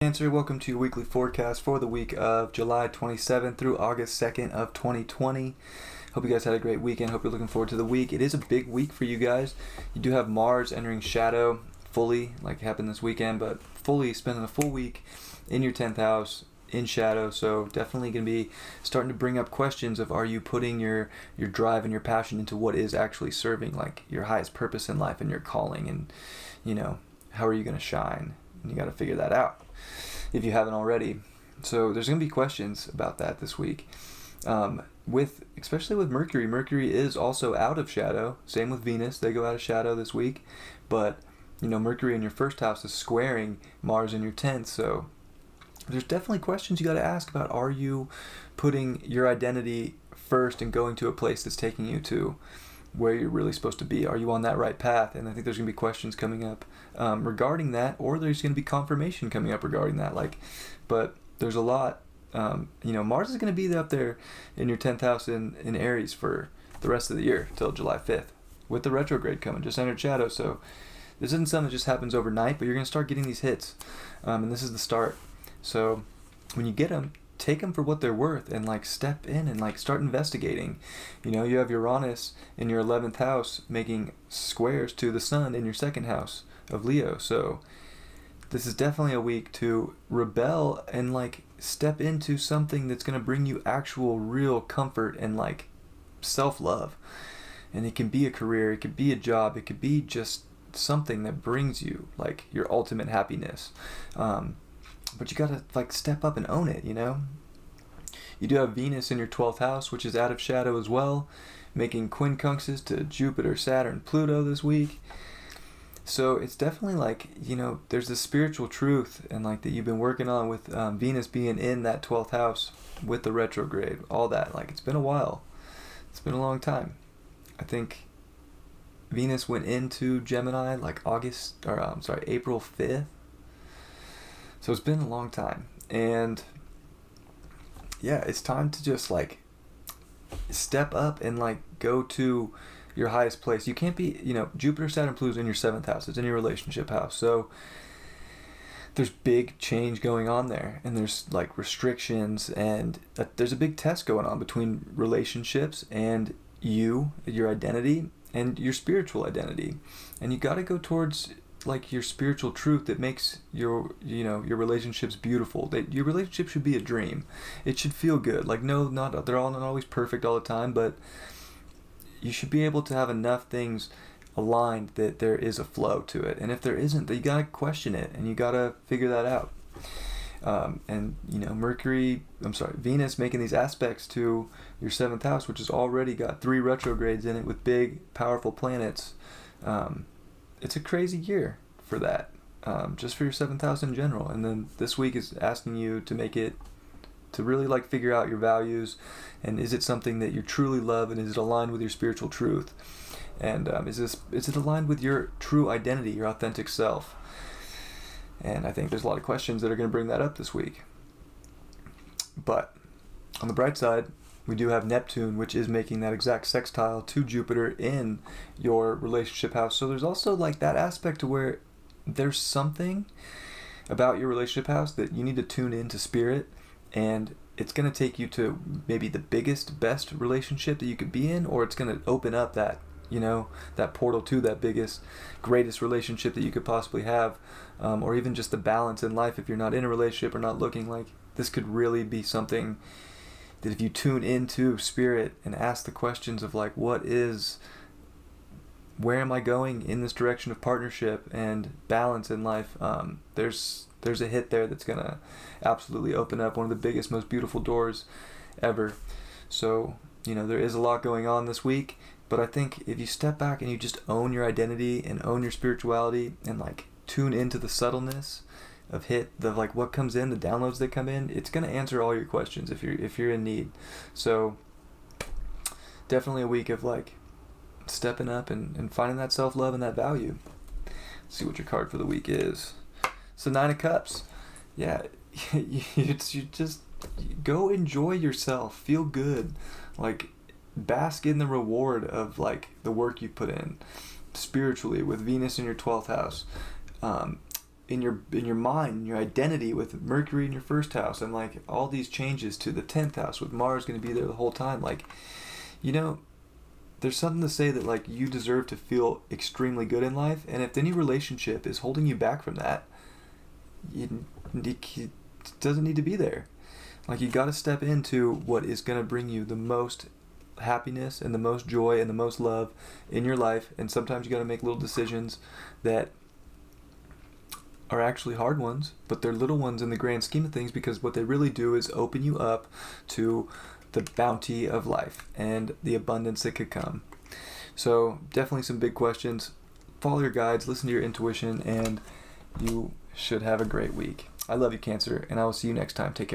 Cancer. Welcome to your weekly forecast for the week of July 27th through August 2nd of 2020. Hope you guys had a great weekend. Hope you're looking forward to the week. It is a big week for you guys. You do have Mars entering shadow fully, like happened this weekend, but fully spending a full week in your 10th house in shadow. So definitely going to be starting to bring up questions of, are you putting your drive and your passion into what is actually serving like your highest purpose in life and your calling, and how are you going to shine? And you got to figure that out if you haven't already. So there's going to be questions about that this week. Especially with Mercury. Mercury is also out of shadow. Same with Venus. They go out of shadow this week. But, Mercury in your first house is squaring Mars in your 10th. So there's definitely questions you got to ask about, are you putting your identity first and going to a place that's taking you to where you're really supposed to be? Are you on that right path? And I think there's going to be questions coming up regarding that, or there's going to be confirmation coming up regarding that. But there's a lot. Mars is going to be up there in your 10th house in Aries for the rest of the year till July 5th with the retrograde coming, just entered shadow. So this isn't something that just happens overnight, but you're going to start getting these hits. And this is the start. So when you get them, take them for what they're worth and step in and start investigating. You have Uranus in your 11th house making squares to the sun in your 2nd house of Leo. So this is definitely a week to rebel and step into something that's going to bring you actual real comfort and self-love. And it can be a career, it could be a job, it could be just something that brings you your ultimate happiness. But you gotta step up and own it, You do have Venus in your 12th house, which is out of shadow as well, making quincunxes to Jupiter, Saturn, Pluto this week. So it's definitely there's this spiritual truth and that you've been working on with Venus being in that 12th house with the retrograde, all that. It's been a while. It's been a long time. I think Venus went into Gemini April 5th. So it's been a long time, and yeah, it's time to just step up and go to your highest place. You can't be, Jupiter, Saturn, Pluto's in your 7th house. It's in your relationship house. So there's big change going on there, and there's restrictions, and there's a big test going on between relationships and your identity and your spiritual identity. And you got to go towards your spiritual truth that makes your relationships beautiful. That your relationship should be a dream. It should feel good. They're all not always perfect all the time, but you should be able to have enough things aligned that there is a flow to it. And if there isn't, you gotta question it and you gotta figure that out. Venus making these aspects to your 7th house, which has already got 3 retrogrades in it with big, powerful planets. It's a crazy year for that, just for your 7th house in general. And then this week is asking you to make it, to really figure out your values, and is it something that you truly love, and is it aligned with your spiritual truth, and is it aligned with your true identity, your authentic self? And I think there's a lot of questions that are going to bring that up this week. But on the bright side, we do have Neptune, which is making that exact sextile to Jupiter in your relationship house. So there's also that aspect to where there's something about your relationship house that you need to tune into spirit, and it's going to take you to maybe the biggest, best relationship that you could be in, or it's going to open up that, that portal to that biggest, greatest relationship that you could possibly have, or even just the balance in life. If you're not in a relationship or not looking, this could really be something that if you tune into spirit and ask the questions of where am I going in this direction of partnership and balance in life, there's a hit there that's going to absolutely open up one of the biggest, most beautiful doors ever. So, there is a lot going on this week, but I think if you step back and you just own your identity and own your spirituality and tune into the subtleness of what comes in, the downloads that come in, it's going to answer all your questions if you're in need. So definitely a week of stepping up and finding that self-love and that value. Let's see what your card for the week is. So 9 of Cups. Yeah, you just go enjoy yourself, feel good, bask in the reward of the work you put in spiritually with Venus in your 12th house. in your mind, in your identity, with Mercury in your first house, and like all these changes to the 10th house with Mars going to be there the whole time. Like, you know, there's something to say that like you deserve to feel extremely good in life, and if any relationship is holding you back from that, it doesn't need to be there. Like, you got to step into what is going to bring you the most happiness and the most joy and the most love in your life. And sometimes you got to make little decisions that are actually hard ones, but they're little ones in the grand scheme of things, because what they really do is open you up to the bounty of life and the abundance that could come. So definitely some big questions. Follow your guides, listen to your intuition, and you should have a great week. I love you, Cancer, and I will see you next time. Take care.